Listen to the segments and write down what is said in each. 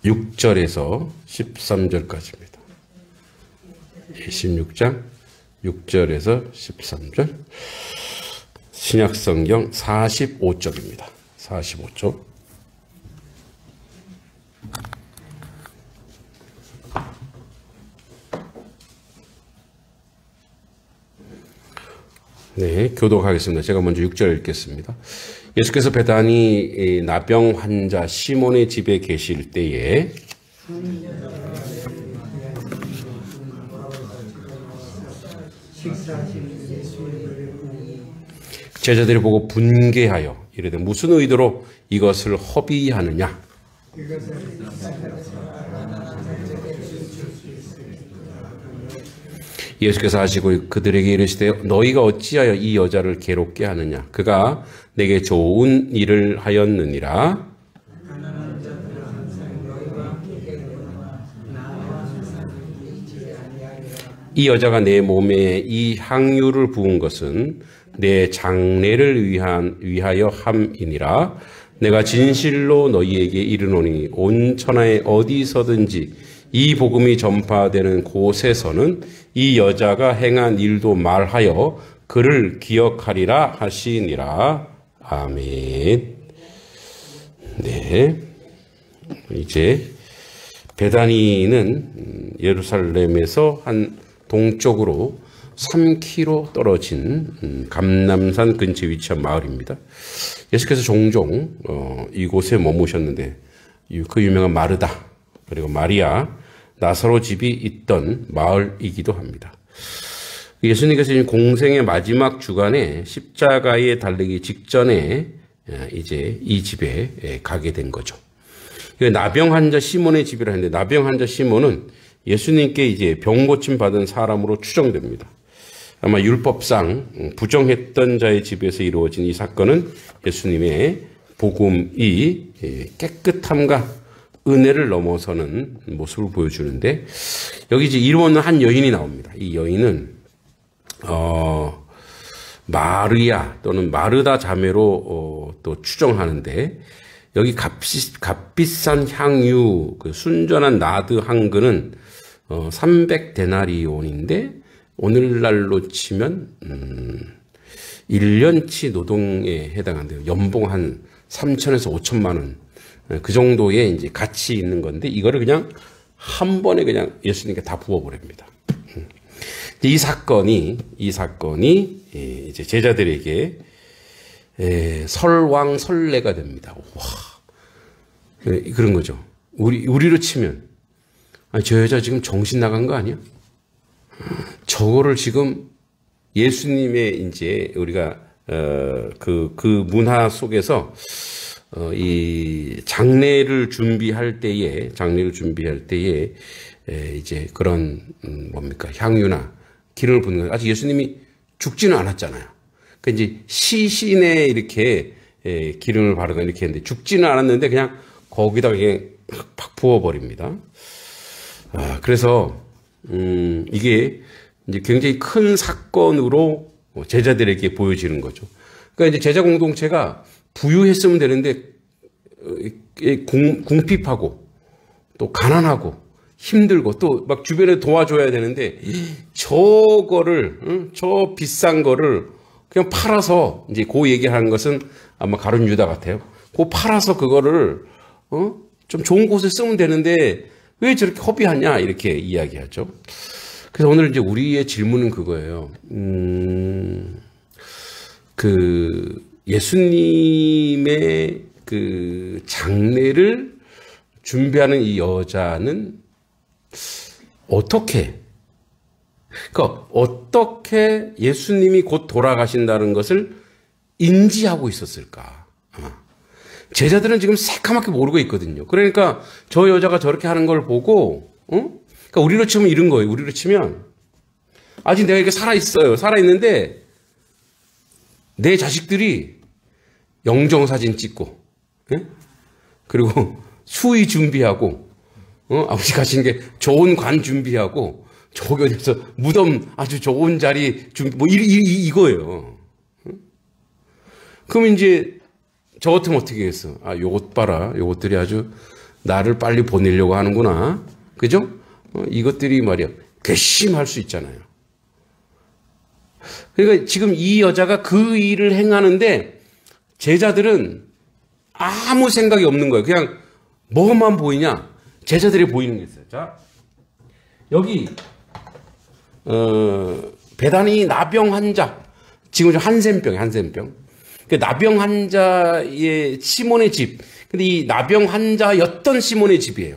6절에서 13절까지입니다. 16장 6절에서 13절. 신약성경 45쪽입니다. 45쪽. 네, 교독하겠습니다. 제가 먼저 6절 읽겠습니다. 예수께서 베다니 나병 환자 시몬의 집에 계실 때에 제자들이 보고 분개하여 이르되 무슨 의도로 이것을 허비하느냐. 예수께서 하시고 그들에게 이르시되 너희가 어찌하여 이 여자를 괴롭게 하느냐. 그가 내게 좋은 일을 하였느니라. 이 여자가 내 몸에 이 향유를 부은 것은 내 장례를 위하여 함이니라. 내가 진실로 너희에게 이르노니 온 천하에 어디서든지 이 복음이 전파되는 곳에서는 이 여자가 행한 일도 말하여 그를 기억하리라 하시니라. 아멘. 네. 이제 베다니는 예루살렘에서 한 동쪽으로 3km 떨어진 감람산 근처에 위치한 마을입니다. 예수께서 종종 이곳에 머무셨는데 그 유명한 마르다 그리고 마리아, 나사로 집이 있던 마을이기도 합니다. 예수님께서 공생의 마지막 주간에 십자가에 달리기 직전에 이제 이 집에 가게 된 거죠. 나병 환자 시몬의 집이라 했는데 나병 환자 시몬은 예수님께 이제 병 고침 받은 사람으로 추정됩니다. 아마 율법상 부정했던 자의 집에서 이루어진 이 사건은 예수님의 복음이 깨끗함과 은혜를 넘어서는 모습을 보여주는데 여기 이제 이름 없는 한 여인이 나옵니다. 이 여인은 마리아 또는 마르다 자매로 또 추정하는데 여기 값비싼 향유 그 순전한 나드 한 근은 300데나리온인데 오늘날로 치면 1년치 노동에 해당한대요. 연봉 한 3천에서 5천만 원. 그 정도의 이제 가치 있는 건데 이거를 그냥 한 번에 그냥 예수님께 다 부어버립니다. 이 사건이 이제 제자들에게 설왕설래가 됩니다. 와, 그런 거죠. 우리로 치면 아니, 저 여자 지금 정신 나간 거 아니야? 저거를 지금 예수님의 이제 우리가 그 문화 속에서 이 장례를 준비할 때에 이제 그런 뭡니까 향유나 기름을 붓는 거 아직 예수님이 죽지는 않았잖아요. 그러니까 이제 시신에 이렇게 기름을 바르고 이렇게 했는데 죽지는 않았는데 그냥 거기다가 그냥 팍 부어버립니다. 그래서 이게 이제 굉장히 큰 사건으로 제자들에게 보여지는 거죠. 그러니까 이제 제자 공동체가 부유했으면 되는데 궁핍하고 또 가난하고 힘들고 또 막 주변에 도와줘야 되는데 저거를 저 비싼 거를 그냥 팔아서 이제 그 얘기하는 것은 아마 가룟 유다 같아요. 그 팔아서 그거를 좀 좋은 곳에 쓰면 되는데 왜 저렇게 허비하냐 이렇게 이야기하죠. 그래서 오늘 이제 우리의 질문은 그거예요. 그 예수님의 그 장례를 준비하는 이 여자는 어떻게 예수님이 곧 돌아가신다는 것을 인지하고 있었을까? 제자들은 지금 새카맣게 모르고 있거든요. 그러니까 저 여자가 저렇게 하는 걸 보고, 그러니까 우리로 치면 이런 거예요. 우리로 치면 아직 내가 이렇게 살아있어요. 살아있는데 내 자식들이 영정사진 찍고, 그리고 수의 준비하고, 아버지 가시는 게 좋은 관 준비하고, 저기 어디서 무덤 아주 좋은 자리 준비, 뭐, 이거예요. 그럼 이제, 저 같으면 어떻게 했어? 요것 봐라. 요것들이 아주, 나를 빨리 보내려고 하는구나. 그죠? 이것들이 말이야. 괘씸할 수 있잖아요. 그러니까 지금 이 여자가 그 일을 행하는데 제자들은 아무 생각이 없는 거예요. 그냥 뭐만 보이냐? 제자들이 보이는 게 있어요. 자, 여기 베다니 나병 환자, 지금 한센병. 그 나병 환자의 시몬의 집. 근데 이 나병 환자였던 시몬의 집이에요.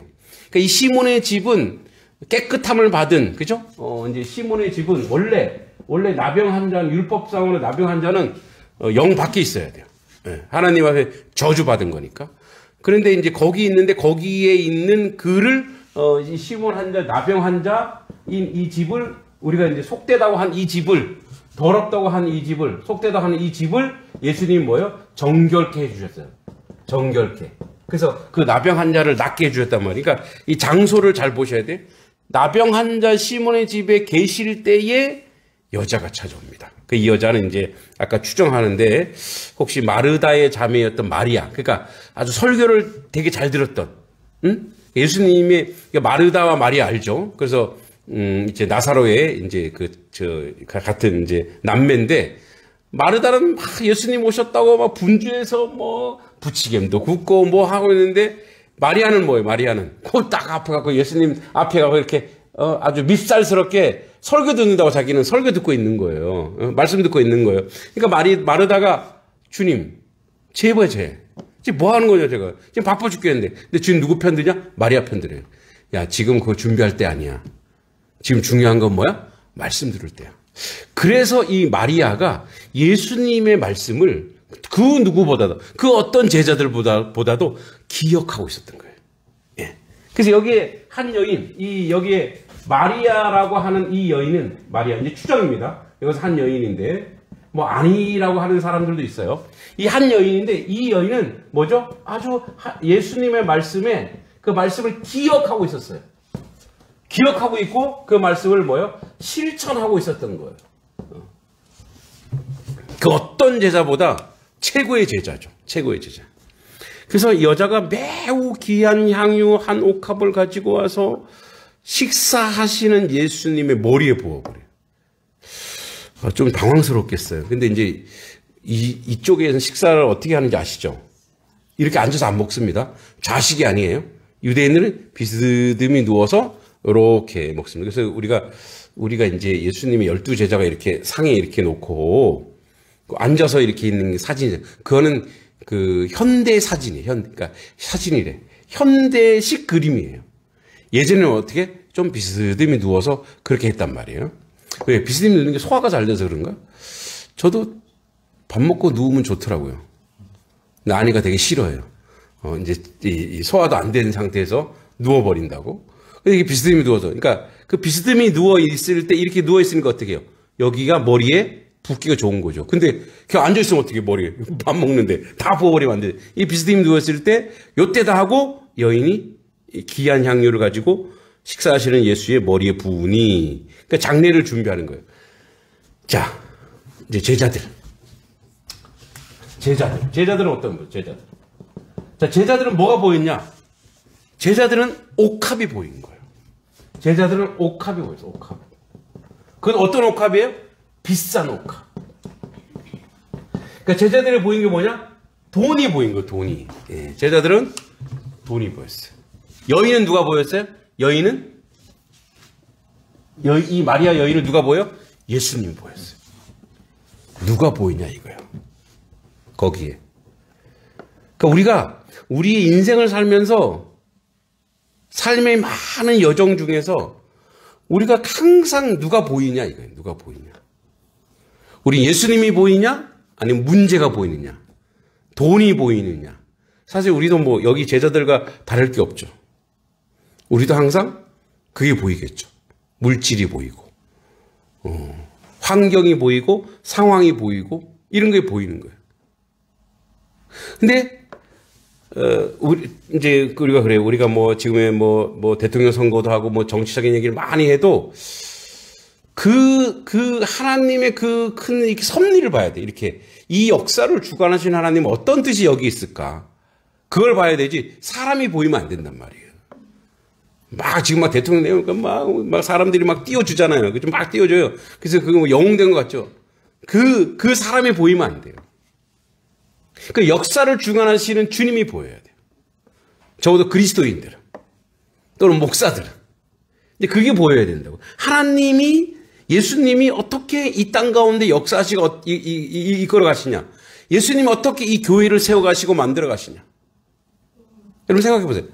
그러니까 이 시몬의 집은 깨끗함을 받은, 그죠? 이제 시몬의 집은 원래 나병 환자는, 율법상으로 나병 환자는 영 밖에 있어야 돼요. 네, 하나님 앞에 저주받은 거니까. 그런데 이제 거기 있는데 거기에 있는 그를, 이 시몬 환자, 나병 환자, 이 집을, 우리가 이제 속되다고 한 이 집을, 더럽다고 한 이 집을, 속되다고 하는 이 집을 예수님이 뭐예요? 정결케 해주셨어요. 정결케. 그래서 그 나병 환자를 낫게 해주셨단 말이에요. 그러니까 이 장소를 잘 보셔야 돼요. 나병 환자 시몬의 집에 계실 때에 여자가 찾아옵니다. 그 이 여자는 이제 아까 추정하는데 혹시 마르다의 자매였던 마리아. 그러니까 아주 설교를 되게 잘 들었던, 응? 예수님의 마르다와 마리아 알죠? 그래서 이제 나사로의 이제 같은 이제 남매인데 마르다는 막 예수님 오셨다고 막 분주해서 뭐 부치겜도 굽고 뭐 하고 있는데 마리아는 뭐예요? 마리아는 코 딱 아파갖고 예수님 앞에 가고 이렇게 아주 밉살스럽게 설교 듣는다고 자기는 설교 듣고 있는 거예요. 말씀 듣고 있는 거예요. 그러니까 마르다가 주님, 제발 지금 뭐 하는 거냐 제가. 지금 바빠 죽겠는데. 근데 주님 누구 편 드냐? 마리아 편 들어요. 야, 지금 그거 준비할 때 아니야. 지금 중요한 건 뭐야? 말씀 들을 때야. 그래서 이 마리아가 예수님의 말씀을 그 누구보다도, 그 어떤 제자들보다도 기억하고 있었던 거예요. 예. 그래서 여기에 한 여인, 여기에 마리아라고 하는 이 여인은, 마리아, 이제 추정입니다. 여기서 한 여인인데, 뭐 아니라고 하는 사람들도 있어요. 이 한 여인인데, 이 여인은 뭐죠? 아주 예수님의 말씀에 그 말씀을 기억하고 있었어요. 기억하고 있고, 그 말씀을 실천하고 있었던 거예요. 그 어떤 제자보다 최고의 제자죠. 최고의 제자. 그래서 이 여자가 매우 귀한 향유 한 옥합을 가지고 와서 식사하시는 예수님의 머리에 부어버려요. 좀 당황스럽겠어요. 근데 이제 이쪽에서 식사를 어떻게 하는지 아시죠? 이렇게 앉아서 안 먹습니다. 좌식이 아니에요. 유대인들은 비스듬히 누워서 이렇게 먹습니다. 그래서 우리가 이제 예수님의 12제자가 이렇게 상에 이렇게 놓고 앉아서 이렇게 있는 사진이죠. 그거는 그 현대 사진이에요. 그러니까 사진이래. 현대식 그림이에요. 예전에는 어떻게 좀 비스듬히 누워서 그렇게 했단 말이에요. 왜 비스듬히 누는 게 소화가 잘 돼서 그런가? 저도 밥 먹고 누우면 좋더라고요. 근데 아내가 되게 싫어해요. 이제 이 소화도 안 된 상태에서 누워버린다고. 근데 이게 비스듬히 누워서, 그러니까 그 비스듬히 누워 있을 때 이렇게 누워 있으니까 어떻게 해요? 여기가 머리에 붓기가 좋은 거죠. 근데 그냥 앉아 있으면 어떻게 머리에 밥 먹는데 다 부어버리면 안 돼. 이 비스듬히 누웠을 때 요때다 하고 여인이 귀한 향유를 가지고 식사하시는 예수의 머리에 부으니, 그러니까 장례를 준비하는 거예요. 자, 이제 제자들은 어떤 거예요? 자, 제자들은 뭐가 보였냐? 제자들은 옥합이 보인 거예요. 제자들은 옥합이 보였어, 옥합. 그건 어떤 옥합이에요? 비싼 옥합. 그러니까 제자들이 보인 게 뭐냐? 돈이 보인 거예요, 돈이. 예, 제자들은 돈이 보였어요. 여인은 누가 보였어요? 이 마리아 여인은 누가 보여? 예수님 보였어요. 누가 보이냐 이거예요. 거기에. 그러니까 우리가 우리의 인생을 살면서 삶의 많은 여정 중에서 우리가 항상 누가 보이냐 이거예요. 누가 보이냐. 우리 예수님이 보이냐? 아니면 문제가 보이느냐? 돈이 보이느냐? 사실 우리도 뭐 여기 제자들과 다를 게 없죠. 우리도 항상 그게 보이겠죠. 물질이 보이고, 환경이 보이고, 상황이 보이고, 이런 게 보이는 거예요. 근데, 우리가 그래요. 우리가 뭐, 지금의 뭐 대통령 선거도 하고, 뭐 정치적인 얘기를 많이 해도, 하나님의 그 큰 섭리를 봐야 돼. 이렇게. 이 역사를 주관하신 하나님은 어떤 뜻이 여기 있을까? 그걸 봐야 되지 사람이 보이면 안 된단 말이에요. 막 지금 막 대통령 내니까 막 사람들이 막 띄워주잖아요. 막 띄워줘요. 그래서 그거 뭐 영웅된 것 같죠. 그 사람이 보이면 안 돼요. 그 역사를 주관하시는 주님이 보여야 돼요. 적어도 그리스도인들은 또는 목사들은 이제 그게 보여야 된다고. 하나님이 예수님이 어떻게 이 땅 가운데 역사하시고 이끌어 가시냐. 예수님이 어떻게 이 교회를 세워 가시고 만들어 가시냐. 여러분 생각해 보세요.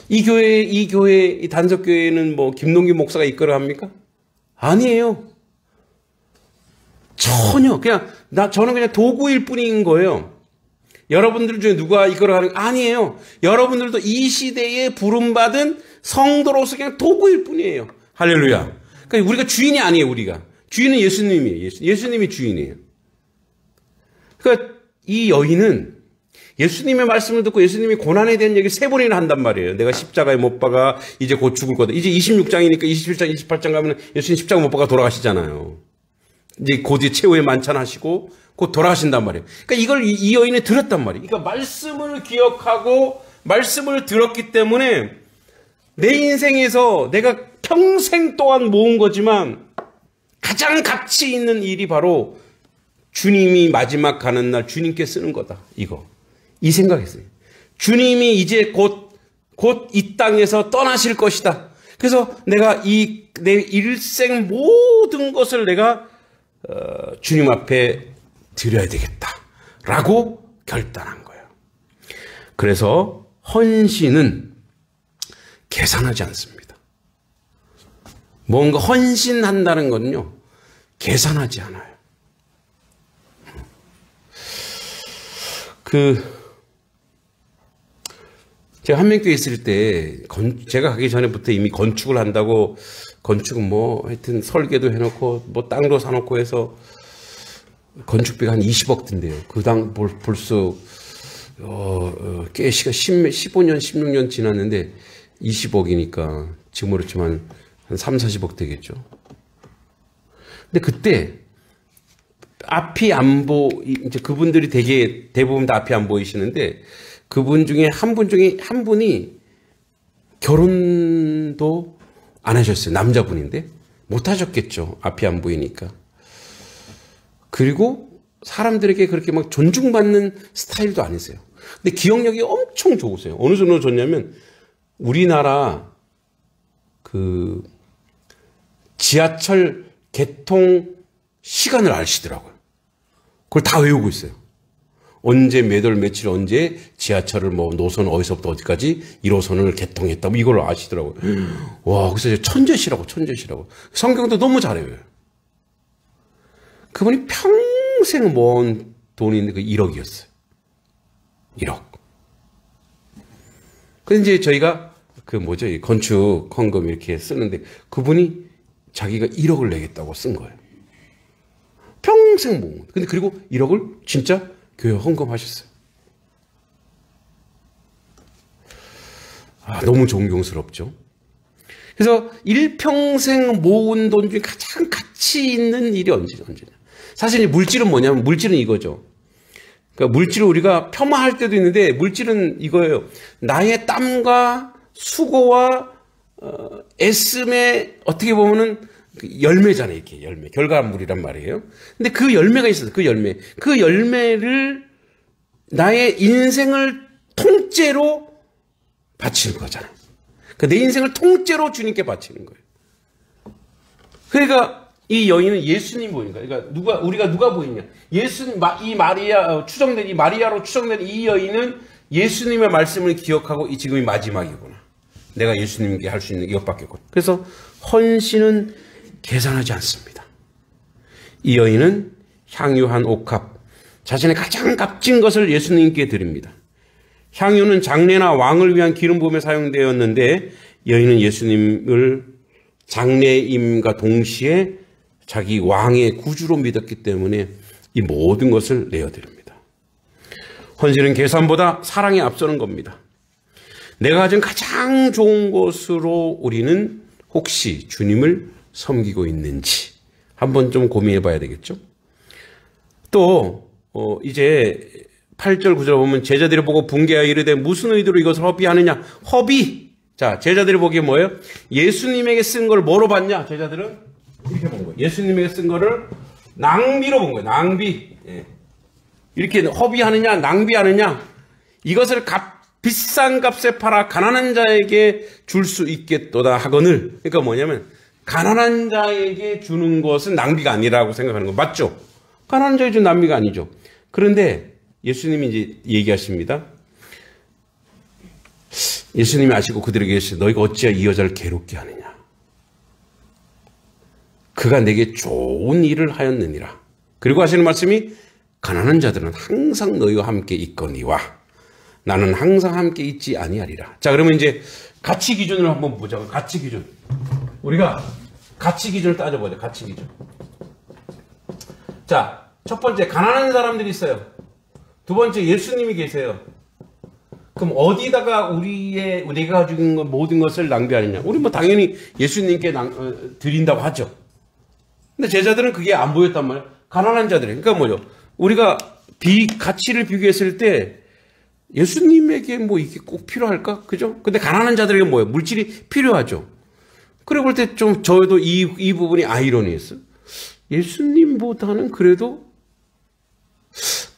이 교회, 이 단석교회는 뭐 김동기 목사가 이끌어 합니까? 아니에요. 전혀 그냥 저는 그냥 도구일 뿐인 거예요. 여러분들 중에 누가 이끌어 가는 거 아니에요. 여러분들도 이 시대에 부름받은 성도로서 그냥 도구일 뿐이에요. 할렐루야. 그러니까 우리가 주인이 아니에요. 우리가 주인은 예수님이에요. 예수님이 주인이에요. 그러니까 이 여인은 예수님의 말씀을 듣고 예수님이 고난에 대한 얘기 3번이나 한단 말이에요. 내가 십자가에 못 박아 이제 곧 죽을 거다. 이제 26장이니까 27장, 28장 가면 예수님 십자가 못 박아 돌아가시잖아요. 이제 곧 최후의 만찬하시고 곧 돌아가신단 말이에요. 그러니까 이걸 이 여인이 들었단 말이에요. 그러니까 말씀을 기억하고 말씀을 들었기 때문에 내 인생에서 내가 평생 동안 모은 거지만 가장 가치 있는 일이 바로 주님이 마지막 가는 날 주님께 쓰는 거다. 이 생각했어요. 주님이 이제 곧 이 땅에서 떠나실 것이다. 그래서 내가 내 일생 모든 것을 내가 주님 앞에 드려야 되겠다라고 결단한 거예요. 그래서 헌신은 계산하지 않습니다. 뭔가 헌신한다는 건요, 계산하지 않아요. 제가 한명교회 있을 때, 제가 가기 전에부터 이미 건축을 한다고, 건축은 하여튼 설계도 해놓고, 땅도 사놓고 해서, 건축비가 한 20억 든대요. 벌써, 꽤 15년, 16년 지났는데, 20억이니까, 지금 그렇지만, 한 3, 40억 되겠죠. 근데 그때, 앞이 안 이제 그분들이 대부분 다 앞이 안 보이시는데, 그분 중에 한 분이 결혼도 안 하셨어요. 남자분인데. 못 하셨겠죠. 앞이 안 보이니까. 그리고 사람들에게 그렇게 막 존중받는 스타일도 아니세요. 근데 기억력이 엄청 좋으세요. 어느 정도 좋냐면, 우리나라 지하철 개통 시간을 아시더라고요. 그걸 다 외우고 있어요. 언제 몇 월 며칠 언제 지하철을 노선 어디서부터 어디까지 1호선을 개통했다. 이걸 아시더라고요. 와, 그래서 천재시라고. 성경도 너무 잘 외워요. 그분이 평생 모은 돈이 있는 1억이었어요. 1억. 그래서 이제 저희가 건축 헌금 이렇게 쓰는데 그분이 자기가 1억을 내겠다고 쓴 거예요. 평생 모은. 근데 그리고 1억을 진짜 교회 헌금하셨어요. 너무 존경스럽죠. 그래서 일평생 모은 돈 중에 가장 가치 있는 일이 언제냐. 사실 물질은 뭐냐면 물질은 이거죠. 그러니까 물질을 우리가 폄하할 때도 있는데 물질은 이거예요. 나의 땀과 수고와 애씀의 어떻게 보면은 열매잖아요. 이렇게 열매. 결과물이란 말이에요. 근데 그 열매가 있어요. 그 열매를 나의 인생을 통째로 바치는 거잖아요. 그러니까 내 인생을 통째로 주님께 바치는 거예요. 그러니까 이 여인은 예수님 보니까, 그러니까 우리가 누가 보이냐? 이 마리아로 추정된 이 여인은 예수님의 말씀을 기억하고 지금이 마지막이구나. 내가 예수님께 할 수 있는 이것밖에 없고. 그래서 헌신은 계산하지 않습니다. 이 여인은 향유 한 옥합, 자신의 가장 값진 것을 예수님께 드립니다. 향유는 장례나 왕을 위한 기름 부음에 사용되었는데 여인은 예수님을 장례임과 동시에 자기 왕의 구주로 믿었기 때문에 이 모든 것을 내어드립니다. 헌신은 계산보다 사랑에 앞서는 겁니다. 내가 가진 가장 좋은 것으로 우리는 혹시 주님을 섬기고 있는지 한번 좀 고민해 봐야 되겠죠. 또 이제 8절 9절 보면 제자들이 보고 분개하여 이르되 무슨 의도로 이것을 허비하느냐. 허비. 자, 제자들이 보기에 뭐예요? 예수님에게 쓴 걸 뭐로 봤냐? 제자들은 이렇게 본 거예요. 예수님에게 쓴 거를 낭비로 본 거예요. 낭비. 예. 이렇게 허비하느냐, 낭비하느냐. 이것을 비싼 값에 팔아 가난한 자에게 줄 수 있겠도다 하거늘. 그러니까 뭐냐면 가난한 자에게 주는 것은 낭비가 아니라고 생각하는 거 맞죠? 가난한 자에게 주는 낭비가 아니죠. 그런데 예수님이 이제 얘기하십니다. 예수님이 아시고 그들에게 이르시되 너희가 어찌하여 이 여자를 괴롭게 하느냐. 그가 내게 좋은 일을 하였느니라. 그리고 하시는 말씀이 가난한 자들은 항상 너희와 함께 있거니와 나는 항상 함께 있지 아니하리라. 자, 그러면 이제 가치 기준을 한번 보자고. 가치 기준. 우리가 가치 기준을 따져보자. 가치 기준. 자, 첫 번째 가난한 사람들이 있어요. 두 번째 예수님이 계세요. 그럼 어디다가 우리가 가지고 있는 모든 것을 낭비하느냐? 우리 뭐 당연히 예수님께 드린다고 하죠. 근데 제자들은 그게 안 보였단 말이에요. 가난한 자들. 그러니까 뭐죠? 우리가 가치를 비교했을 때 예수님에게 뭐 이게 꼭 필요할까? 그죠? 근데 가난한 자들에게 뭐예요? 물질이 필요하죠. 그래 볼 때 좀 저도 이 부분이 아이러니했어요. 예수님보다는 그래도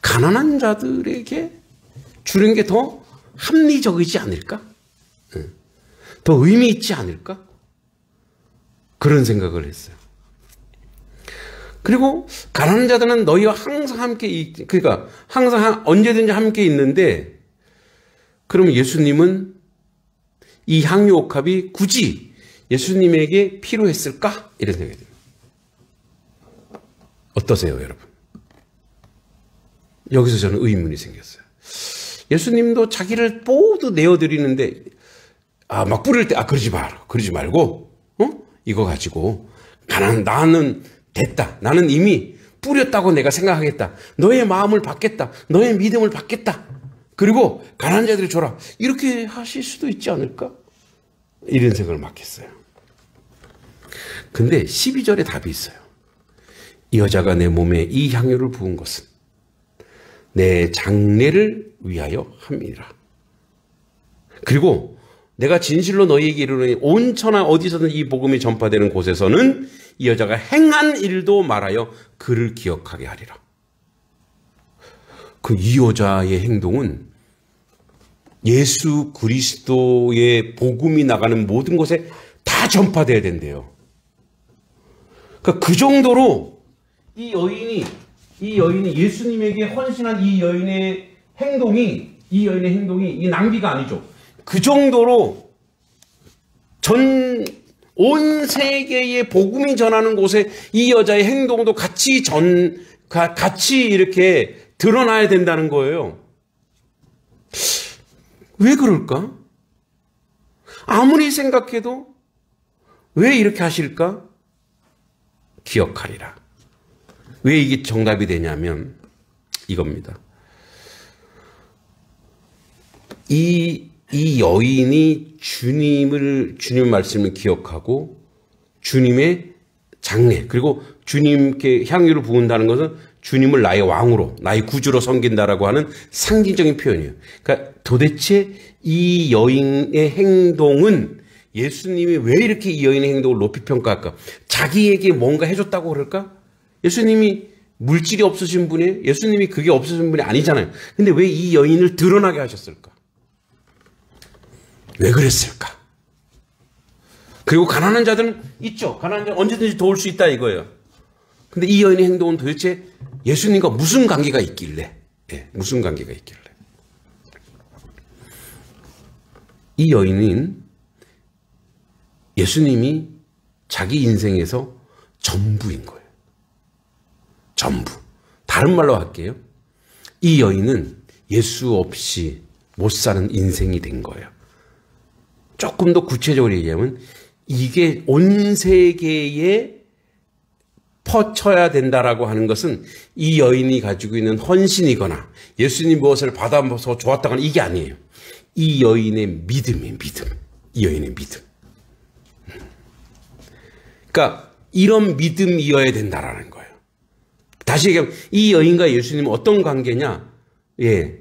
가난한 자들에게 주는 게 더 합리적이지 않을까? 더 의미 있지 않을까? 그런 생각을 했어요. 그리고 가난한 자들은 너희와 항상 함께 그러니까 항상 언제든지 함께 있는데 그러면 예수님은 이 향유 옥합이 굳이 예수님에게 필요했을까? 이런 생각이 듭니다. 어떠세요, 여러분? 여기서 저는 의문이 생겼어요. 예수님도 자기를 모두 내어드리는데 막 뿌릴 때 그러지 말고 이거 가지고 나는 됐다. 나는 이미 뿌렸다고 내가 생각하겠다. 너의 마음을 받겠다. 너의 믿음을 받겠다. 그리고 가난한 자들이 줘라. 이렇게 하실 수도 있지 않을까? 이런 생각을 막 했어요. 근데 12절에 답이 있어요. 이 여자가 내 몸에 이 향유를 부은 것은 내 장례를 위하여 함이라. 그리고 내가 진실로 너희에게 이르노니 온 천하 어디서든 이 복음이 전파되는 곳에서는 이 여자가 행한 일도 말하여 그를 기억하게 하리라. 이 여자의 행동은 예수 그리스도의 복음이 나가는 모든 곳에 다 전파돼야 된대요. 그러니까 그 정도로 이 여인이 예수님에게 헌신한 이 여인의 행동이 이 낭비가 아니죠. 그 정도로 온 세계에 복음이 전하는 곳에 이 여자의 행동도 같이 이렇게 드러나야 된다는 거예요. 왜 그럴까? 아무리 생각해도 왜 이렇게 하실까? 기억하리라. 왜 이게 정답이 되냐면 이겁니다. 이 여인이 주님 말씀을 기억하고 주님의 장례 그리고 주님께 향유를 부은다는 것은 주님을 나의 왕으로 나의 구주로 섬긴다라고 하는 상징적인 표현이에요. 그러니까 도대체 이 여인의 행동은 예수님이 왜 이렇게 이 여인의 행동을 높이 평가할까? 자기에게 뭔가 해줬다고 그럴까? 예수님이 물질이 없으신 분이에요? 예수님이 그게 없으신 분이 아니잖아요. 근데 왜 이 여인을 드러나게 하셨을까? 왜 그랬을까? 그리고 가난한 자들은 있죠. 가난한 자는 언제든지 도울 수 있다 이거예요. 근데 이 여인의 행동은 도대체 예수님과 무슨 관계가 있길래? 무슨 관계가 있길래? 이 여인은 예수님이 자기 인생에서 전부인 거예요. 전부. 다른 말로 할게요. 이 여인은 예수 없이 못 사는 인생이 된 거예요. 조금 더 구체적으로 얘기하면 이게 온 세계에 퍼쳐야 된다라고 하는 것은 이 여인이 가지고 있는 헌신이거나 예수님 무엇을 받아서 좋았다거나 이게 아니에요. 이 여인의 믿음이에요. 믿음. 이 여인의 믿음. 그러니까 이런 믿음이어야 된다라는 거예요. 다시 얘기하면 이 여인과 예수님은 어떤 관계냐? 예,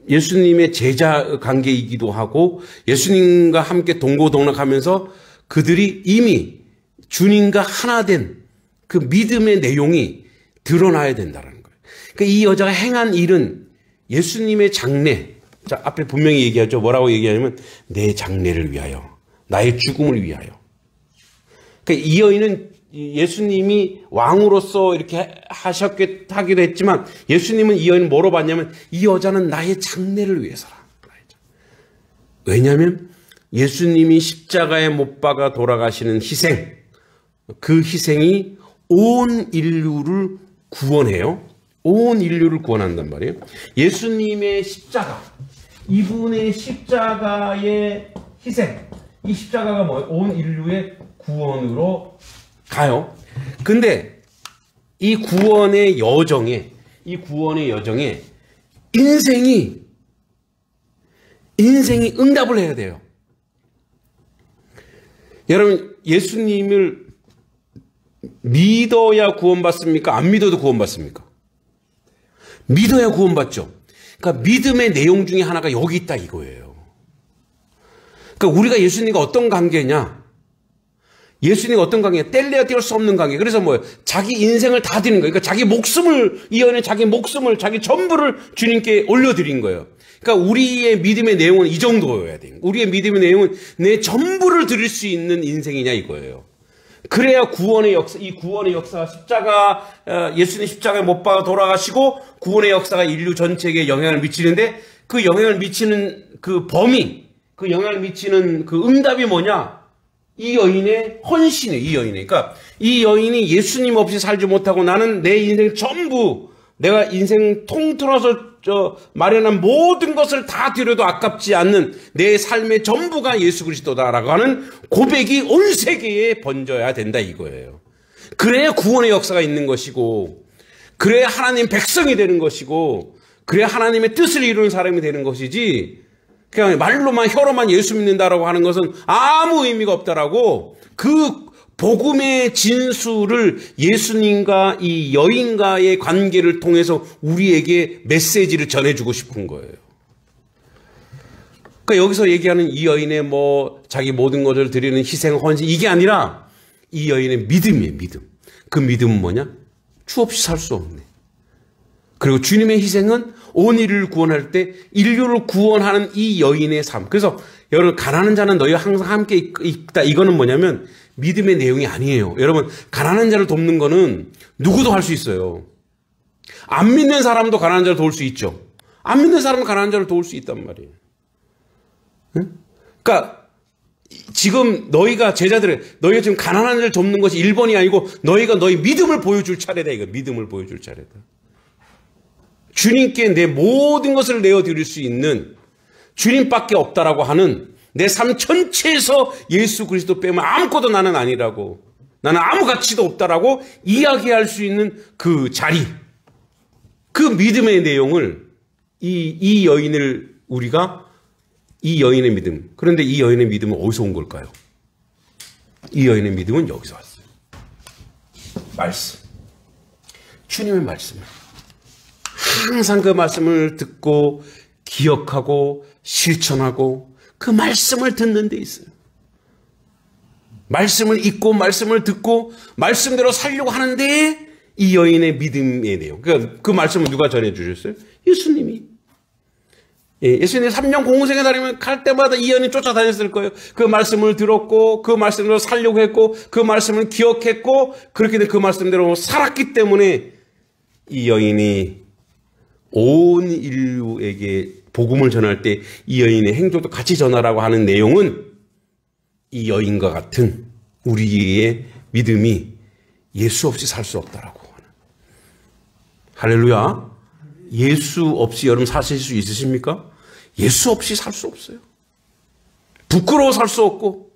예수님의 제자 관계이기도 하고 예수님과 함께 동고동락하면서 그들이 이미 주님과 하나 된 그 믿음의 내용이 드러나야 된다는 거예요. 그러니까 이 여자가 행한 일은 예수님의 장래, 자, 앞에 분명히 얘기하죠. 뭐라고 얘기하냐면 내 장래를 위하여, 나의 죽음을 위하여. 그러니까 이 여인은 예수님이 왕으로서 이렇게 하기도 했지만 예수님은 이 여인을 뭐로 봤냐면 이 여자는 나의 장래를 위해서라. 왜냐하면 예수님이 십자가에 못 박아 돌아가시는 희생, 그 희생이 온 인류를 구원해요. 온 인류를 구원한단 말이에요. 예수님의 십자가, 이분의 십자가의 희생, 이 십자가가 뭐예요? 온 인류의 구원으로 가요. 근데 이 구원의 여정에 인생이 응답을 해야 돼요. 여러분, 예수님을 믿어야 구원받습니까? 안 믿어도 구원받습니까? 믿어야 구원받죠. 그러니까 믿음의 내용 중에 하나가 여기 있다 이거예요. 그러니까 우리가 예수님과 어떤 관계냐? 예수님과 어떤 관계냐? 뗄래야 뗄 수 없는 관계. 그래서 뭐예요? 자기 인생을 다 드리는 거예요. 그러니까 자기 목숨을, 이 여인은 자기 목숨을, 자기 전부를 주님께 올려드린 거예요. 그러니까 우리의 믿음의 내용은 이 정도여야 돼요. 우리의 믿음의 내용은 내 전부를 드릴 수 있는 인생이냐 이거예요. 그래야 구원의 역사, 이 구원의 역사가 예수님 십자가에 못 박아 돌아가시고 구원의 역사가 인류 전체에게 영향을 미치는데 그 영향을 미치는 그 범위, 그 영향을 미치는 그 응답이 뭐냐? 이 여인의 헌신이에요, 이 여인의. 그러니까 이 여인이 예수님 없이 살지 못하고 나는 내 인생 전부, 내가 인생 통틀어서 마련한 모든 것을 다 드려도 아깝지 않는 내 삶의 전부가 예수 그리스도다라고 하는 고백이 온 세계에 번져야 된다 이거예요. 그래야 구원의 역사가 있는 것이고, 그래야 하나님 백성이 되는 것이고, 그래야 하나님의 뜻을 이루는 사람이 되는 것이지, 그냥 말로만 혀로만 예수 믿는다라고 하는 것은 아무 의미가 없다라고, 그 복음의 진수를 예수님과 이 여인과의 관계를 통해서 우리에게 메시지를 전해주고 싶은 거예요. 그러니까 여기서 얘기하는 이 여인의 자기 모든 것을 드리는 희생, 헌신, 이게 아니라 이 여인의 믿음이에요, 믿음. 그 믿음은 뭐냐? 주 없이 살 수 없네. 그리고 주님의 희생은 온 인류를 구원할 때 인류를 구원하는 이 여인의 삶. 그래서 여러분, 가난한 자는 너희와 항상 함께 있다. 이거는 뭐냐면 믿음의 내용이 아니에요. 여러분, 가난한 자를 돕는 거는 누구도 할 수 있어요. 안 믿는 사람도 가난한 자를 도울 수 있죠. 안 믿는 사람은 가난한 자를 도울 수 있단 말이에요. 응? 그러니까 지금 너희가 너희가 지금 가난한 자를 돕는 것이 1번이 아니고 너희가 너희 믿음을 보여줄 차례다. 이거 믿음을 보여줄 차례다. 주님께 내 모든 것을 내어드릴 수 있는 주님밖에 없다라고 하는 내 삶 전체에서 예수 그리스도 빼면 아무것도 나는 아니라고, 나는 아무 가치도 없다라고 이야기할 수 있는 그 자리, 그 믿음의 내용을 이 여인을 우리가 이 여인의 믿음, 그런데 이 여인의 믿음은 어디서 온 걸까요? 이 여인의 믿음은 여기서 왔어요. 말씀, 주님의 말씀. 항상 그 말씀을 듣고 기억하고 실천하고 그 말씀을 듣는 데 있어요. 말씀을 읽고 말씀을 듣고 말씀대로 살려고 하는데 이 여인의 믿음의 내용. 그러니까 그 말씀을 누가 전해주셨어요? 예수님이. 예수님이 3년 공생에 다니면 갈 때마다 이 여인이 쫓아다녔을 거예요. 그 말씀을 들었고 그 말씀대로 살려고 했고 그 말씀을 기억했고 그렇게 된 그 말씀대로 살았기 때문에 이 여인이 온 인류에게 복음을 전할 때 이 여인의 행동도 같이 전하라고 하는 내용은 이 여인과 같은 우리의 믿음이 예수 없이 살 수 없다라고 하는. 할렐루야. 예수 없이 여러분 사실 수 있으십니까? 예수 없이 살 수 없어요. 부끄러워 살 수 없고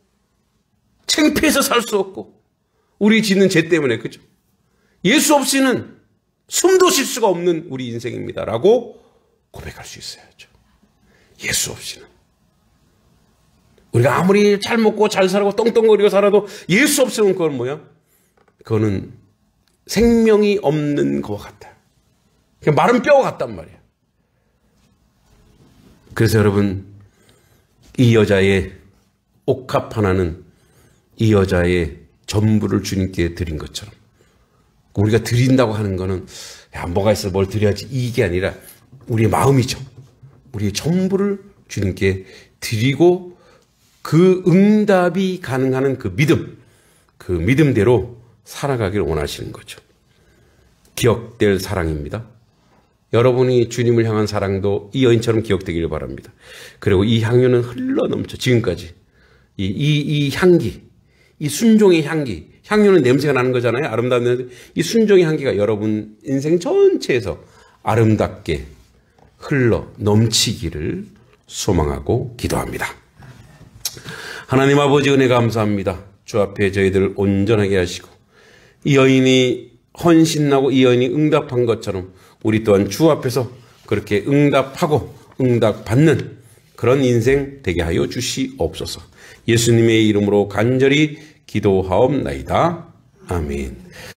창피해서 살 수 없고 우리 짓는 죄 때문에, 그죠? 예수 없이는 숨도 쉴 수가 없는 우리 인생입니다라고 고백할 수 있어야죠. 예수 없이는. 우리가 아무리 잘 먹고 잘 살고 떵떵거리고 살아도 예수 없으면 그건 뭐야? 그거는 생명이 없는 것과 같다. 마른 뼈 같단 말이에요. 그래서 여러분, 이 여자의 옥합 하나는 이 여자의 전부를 주님께 드린 것처럼, 우리가 드린다고 하는 거는 야, 뭐가 있어, 뭘 드려야지, 이게 아니라 우리의 마음이죠. 우리의 전부를 주님께 드리고 그 응답이 가능한 그 믿음대로 살아가기를 원하시는 거죠. 기억될 사랑입니다. 여러분이 주님을 향한 사랑도 이 여인처럼 기억되기를 바랍니다. 그리고 이 향유는 흘러넘쳐 지금까지 이 향기, 이 순종의 향기, 향유는 냄새가 나는 거잖아요. 아름다운 냄새. 이 순종의 향기가 여러분 인생 전체에서 아름답게 흘러 넘치기를 소망하고 기도합니다. 하나님 아버지, 은혜 감사합니다. 주 앞에 저희들을 온전하게 하시고 이 여인이 헌신하고 이 여인이 응답한 것처럼 우리 또한 주 앞에서 그렇게 응답하고 응답받는 그런 인생 되게 하여 주시옵소서. 예수님의 이름으로 간절히 기도하옵나이다. 아멘.